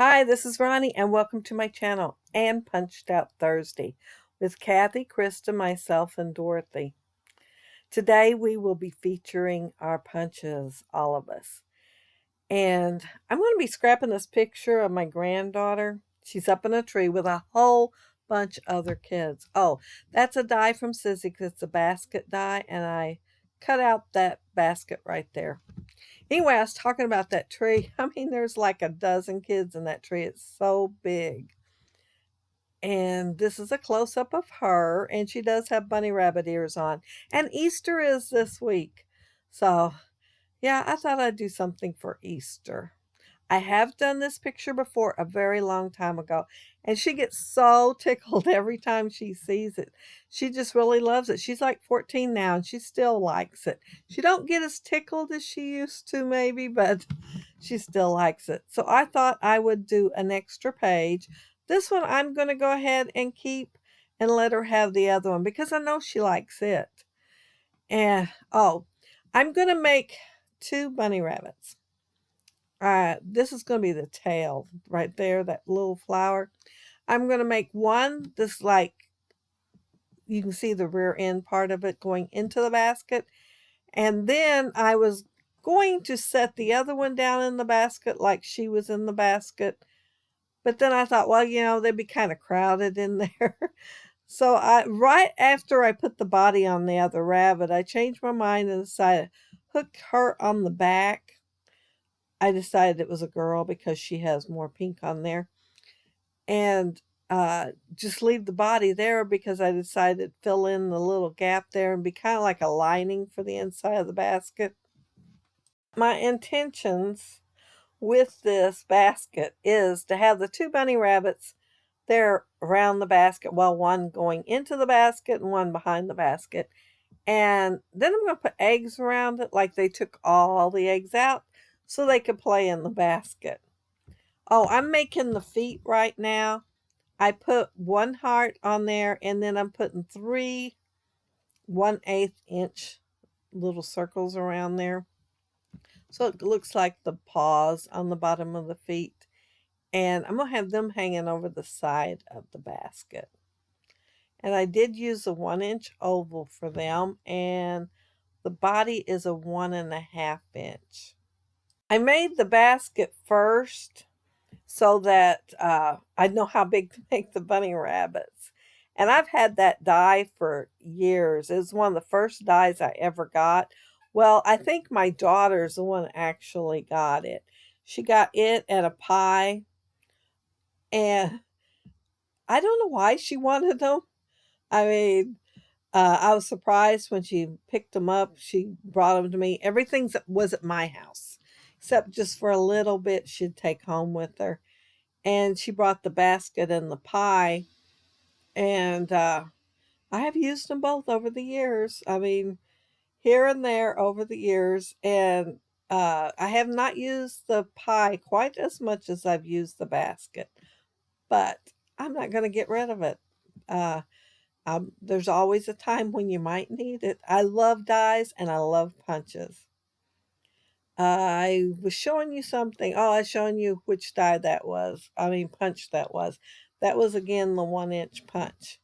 Hi, this is Ronnie, and welcome to my channel and Punched Out Thursday with Kathy, Krista, myself, and Dorothy. Today we will be featuring our punches, all of us. And I'm going to be scrapping this picture of my granddaughter. She's up in a tree with a whole bunch of other kids. Oh, that's a die from Sizzix. It's a basket die, and I cut out that basket right there. Anyway, I was talking about that tree. I mean, there's like a dozen kids in that tree. It's so big. And this is a close-up of her, and she does have bunny rabbit ears on. And Easter is this week. So, yeah, I thought I'd do something for Easter. I have done this picture before a very long time ago, and she gets so tickled every time she sees it. She just really loves it. She's like 14 now, and she still likes it. She don't get as tickled as she used to maybe, but she still likes it. So I thought I would do an extra page. This one I'm going to go ahead and keep and let her have the other one because I know she likes it. And, oh, I'm going to make 2 bunny rabbits. This is going to be the tail right there, that little flower. I'm going to make one, this like, you can see the rear end part of it going into the basket. And then I was going to set the other one down in the basket like she was in the basket. But then I thought, well, they'd be kind of crowded in there. So right after I put the body on the other rabbit, I changed my mind and decided to hook her on the back. I decided it was a girl because she has more pink on there. And just leave the body there because I decided to fill in the little gap there and be kind of like a lining for the inside of the basket. My intentions with this basket is to have the 2 bunny rabbits there around the basket, well, one going into the basket and one behind the basket. And then I'm going to put eggs around it like they took all the eggs out so they could play in the basket. Oh, I'm making the feet right now. I put 1 heart on there, and then I'm putting 3 1/8 inch little circles around there. So it looks like the paws on the bottom of the feet. And I'm going to have them hanging over the side of the basket. And I did use a 1-inch oval for them, and the body is a 1.5 inch. I made the basket first so that I'd know how big to make the bunny rabbits. And I've had that die for years. It was one of the first dies I ever got. Well, I think my daughter's the one that actually got it. She got it at a pie, and I don't know why she wanted them. I mean, I was surprised when she picked them up. She brought them to me. Everything was at my house, except just for a little bit she'd take home with her. And she brought the basket and the pie, and I have used them both over the years. I mean, here and there over the years, and I have not used the pie quite as much as I've used the basket, but I'm not going to get rid of it. Uh, there's always a time when you might need it. I love dies and I love punches. I was showing you something. Oh, I was showing you which die that was. I mean, punch that was. That was again the 1-inch punch.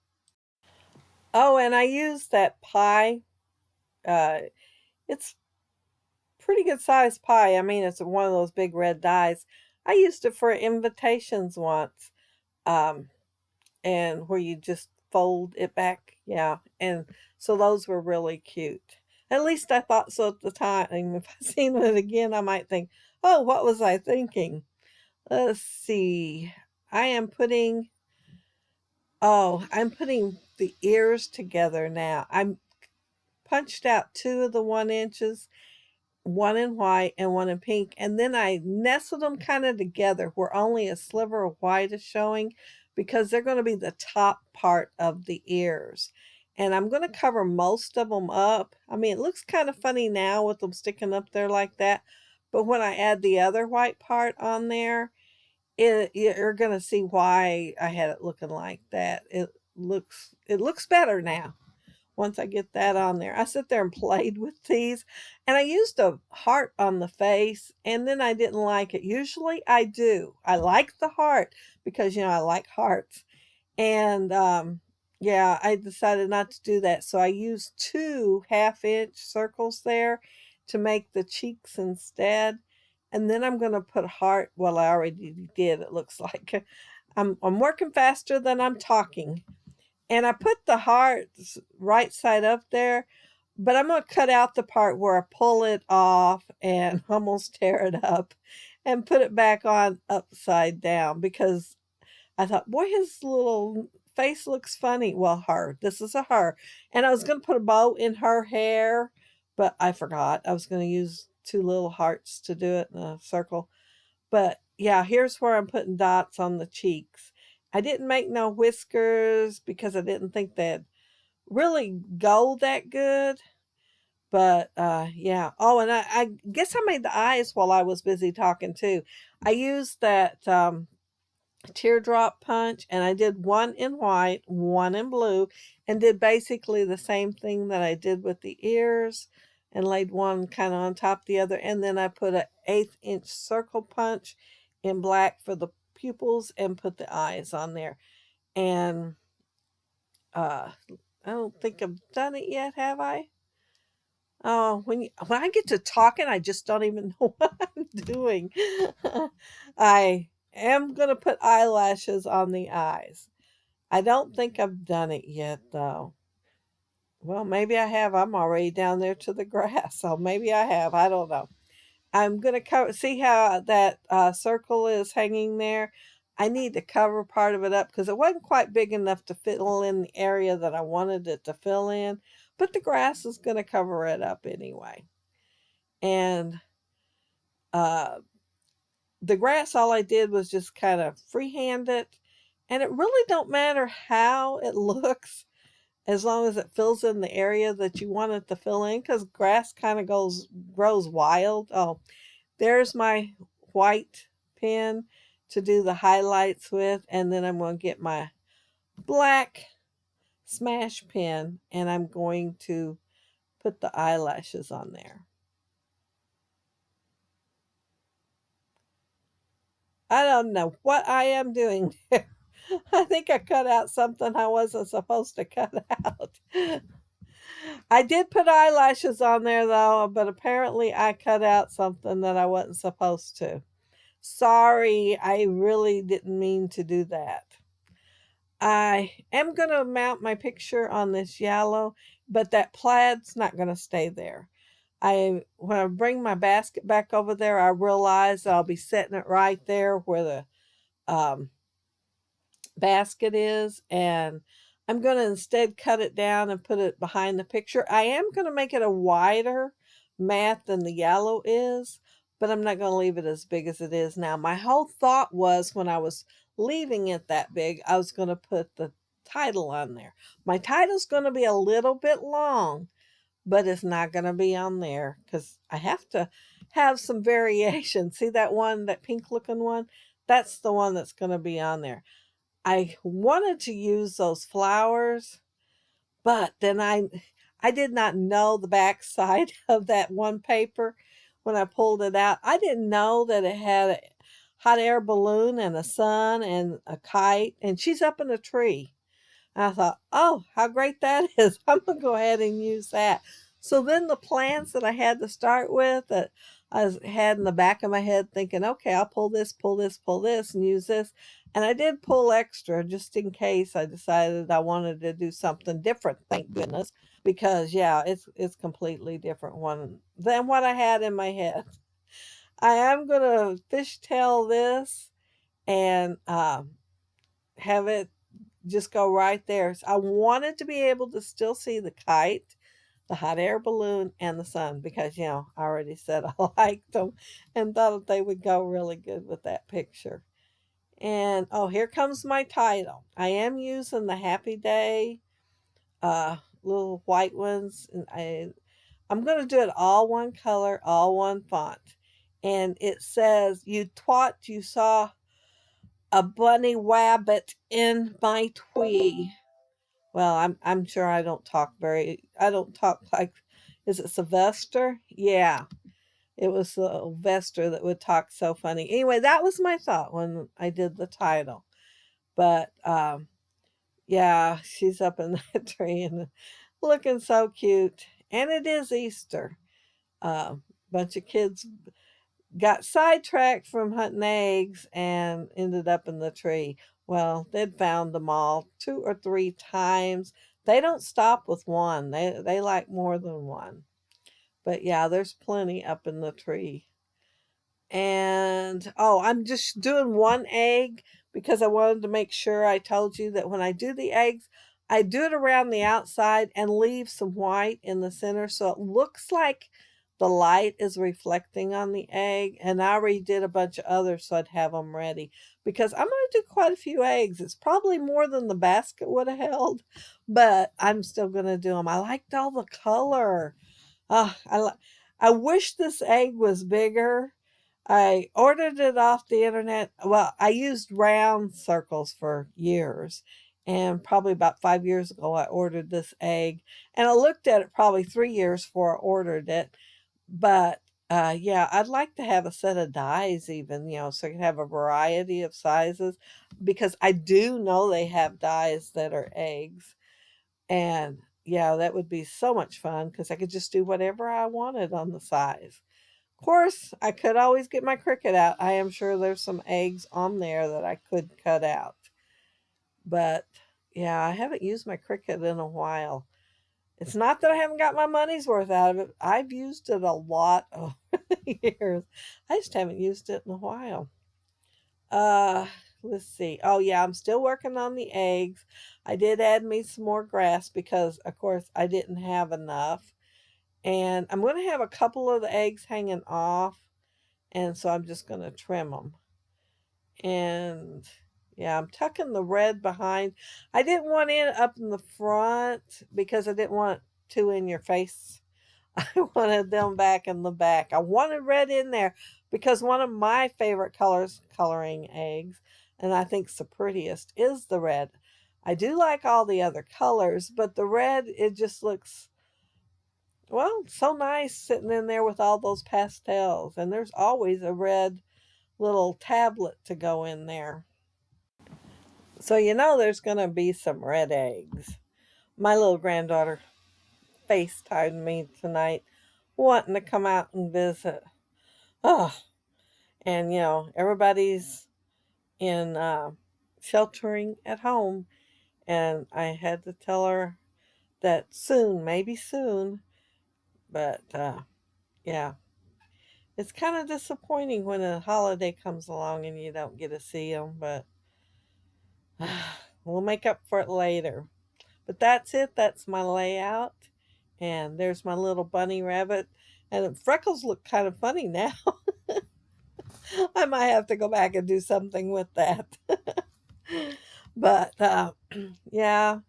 Oh, and I used that pie. Uh, it's pretty good sized pie. I mean, it's one of those big red dies. I used it for invitations once, um, and where you just fold it back. Yeah, and so those were really cute. At least I thought so at the time. If I seen it again, I might think, oh, what was I thinking? Let's see. I am putting, I'm putting the ears together now. I'm punched out 2 of the 1 inches, one in white and one in pink, and then I nestled them kind of together where only a sliver of white is showing because they're going to be the top part of the ears. And I'm going to cover most of them up. I mean, it looks kind of funny now with them sticking up there like that, but when I add the other white part on there, you're going to see why I had it looking like that. It looks better now once I get that on there. I sit there and played with these, and I used a heart on the face, and then I didn't like it. Usually I do. I like the heart because, I like hearts. And yeah, I decided not to do that. So I used 2 half-inch circles there to make the cheeks instead. And then I'm going to put a heart. Well, I already did, it looks like. I'm working faster than I'm talking. And I put the hearts right side up there, but I'm going to cut out the part where I pull it off and almost tear it up and put it back on upside down because I thought, boy, his little face looks funny. Well, this is a her. And I was going to put a bow in her hair, but I forgot. I was going to use 2 little hearts to do it in a circle. But yeah, here's where I'm putting dots on the cheeks. I didn't make no whiskers because I didn't think they'd really go that good. But yeah. Oh, and I guess I made the eyes while I was busy talking too. I used that teardrop punch, and I did one in white, one in blue, and did basically the same thing that I did with the ears, and laid one kind of on top of the other, and then I put a 1/8 inch circle punch in black for the pupils and put the eyes on there. And uh I don't think I've done it yet, have I? Oh, when I get to talking, I just don't even know what I'm doing. I am gonna put eyelashes on the eyes. I don't think I've done it yet, though. Well, maybe I have. I'm already down there to the grass, so maybe I have. I don't know. I'm gonna cover. See how that circle is hanging there? I need to cover part of it up because it wasn't quite big enough to fill in the area that I wanted it to fill in. But the grass is gonna cover it up anyway. And uh, the grass, all I did was just kind of freehand it, and it really don't matter how it looks as long as it fills in the area that you want it to fill in, because grass kind of grows wild. Oh, there's my white pen to do the highlights with, and then I'm going to get my black smash pen, and I'm going to put the eyelashes on there. I don't know what I am doing there. I think I cut out something I wasn't supposed to cut out. I did put eyelashes on there though, but apparently I cut out something that I wasn't supposed to. Sorry, I really didn't mean to do that. I am going to mount my picture on this yellow, but that plaid's not going to stay there. When I bring my basket back over there, I realize I'll be setting it right there where the basket is, and I'm going to instead cut it down and put it behind the picture. I am going to make it a wider mat than the yellow is, but I'm not going to leave it as big as it is now. My whole thought was when I was leaving it that big, I was going to put the title on there. My title's going to be a little bit long, but it's not going to be on there because I have to have some variation. See that one, that pink looking one? That's the one that's going to be on there. I wanted to use those flowers, but then I did not know the back side of that one paper when I pulled it out. I didn't know that it had a hot air balloon and a sun and a kite, and she's up in a tree. I thought, oh, how great that is. I'm going to go ahead and use that. So then the plans that I had to start with, that I had in the back of my head thinking, okay, I'll pull this, pull this, pull this, and use this. And I did pull extra just in case I decided I wanted to do something different, thank goodness. Because, yeah, it's completely different one than what I had in my head. I am going to fishtail this and have it just go right there. So I wanted to be able to still see the kite, the hot air balloon, and the sun because, I already said I liked them and thought they would go really good with that picture. And, oh, here comes my title. I am using the Happy Day little white ones. And I'm going to do it all one color, all one font. And it says, you twat, you saw a bunny wabbit in my twee. Well, I'm sure I don't talk like, is it Sylvester? Yeah, it was Sylvester that would talk so funny. Anyway, that was my thought when I did the title. But yeah, she's up in that tree and looking so cute. And it is Easter. Bunch of kids got sidetracked from hunting eggs and ended up in the tree. Well, they'd found them all 2 or 3 times. They don't stop with one. They like more than one. But yeah, there's plenty up in the tree. And oh, I'm just doing one egg because I wanted to make sure I told you that when I do the eggs, I do it around the outside and leave some white in the center so it looks like the light is reflecting on the egg. And I already did a bunch of others so I'd have them ready because I'm going to do quite a few eggs. It's probably more than the basket would have held, but I'm still going to do them. I liked all the color. Ah, I wish this egg was bigger. I ordered it off the internet. Well, I used round circles for years. And probably about 5 years ago, I ordered this egg. And I looked at it probably 3 years before I ordered it. But yeah, I'd like to have a set of dies even, so I can have a variety of sizes. Because I do know they have dies that are eggs. And yeah, that would be so much fun because I could just do whatever I wanted on the size. Of course, I could always get my Cricut out. I am sure there's some eggs on there that I could cut out. But yeah, I haven't used my Cricut in a while. It's not that I haven't got my money's worth out of it. I've used it a lot over the years. I just haven't used it in a while. Uh, let's see. Oh yeah, I'm still working on the eggs. I did add me some more grass because, of course, I didn't have enough. And I'm going to have a couple of the eggs hanging off. And so I'm just going to trim them. And yeah, I'm tucking the red behind. I didn't want it up in the front because I didn't want it too in your face. I wanted them back in the back. I wanted red in there because one of my favorite colors, coloring eggs, and I think it's the prettiest, is the red. I do like all the other colors, but the red, it just looks, well, so nice sitting in there with all those pastels. And there's always a red little tablet to go in there. So there's going to be some red eggs. My little granddaughter FaceTimed me tonight wanting to come out and visit. Oh, and everybody's in sheltering at home, and I had to tell her that soon, maybe soon, but yeah, it's kind of disappointing when a holiday comes along and you don't get to see them, but we'll make up for it later. But that's it. That's my layout. And there's my little bunny rabbit. And Freckles look kind of funny now. I might have to go back and do something with that. But yeah,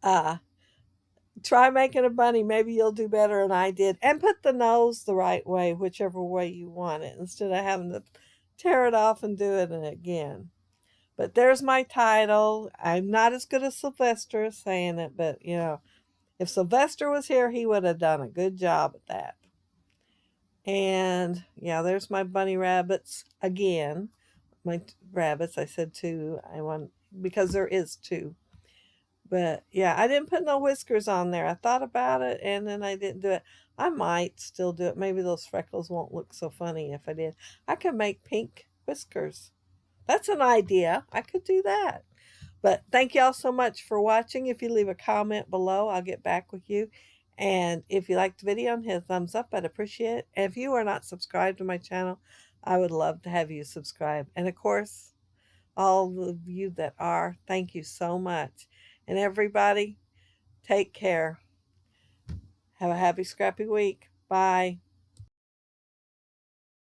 uh, try making a bunny. Maybe you'll do better than I did. And put the nose the right way, whichever way you want it, instead of having to tear it off and do it again. But there's my title. I'm not as good as Sylvester as saying it, but if Sylvester was here, he would have done a good job at that. And yeah, there's my bunny rabbits again. My rabbits, I said two. I want because there is two. But yeah, I didn't put no whiskers on there. I thought about it and then I didn't do it. I might still do it. Maybe those freckles won't look so funny if I did. I could make pink whiskers. That's an idea. I could do that. But thank y'all so much for watching. If you leave a comment below, I'll get back with you. And if you liked the video and hit a thumbs up, I'd appreciate it. And if you are not subscribed to my channel, I would love to have you subscribe. And of course, all of you that are, thank you so much. And everybody, take care. Have a happy, scrappy week. Bye.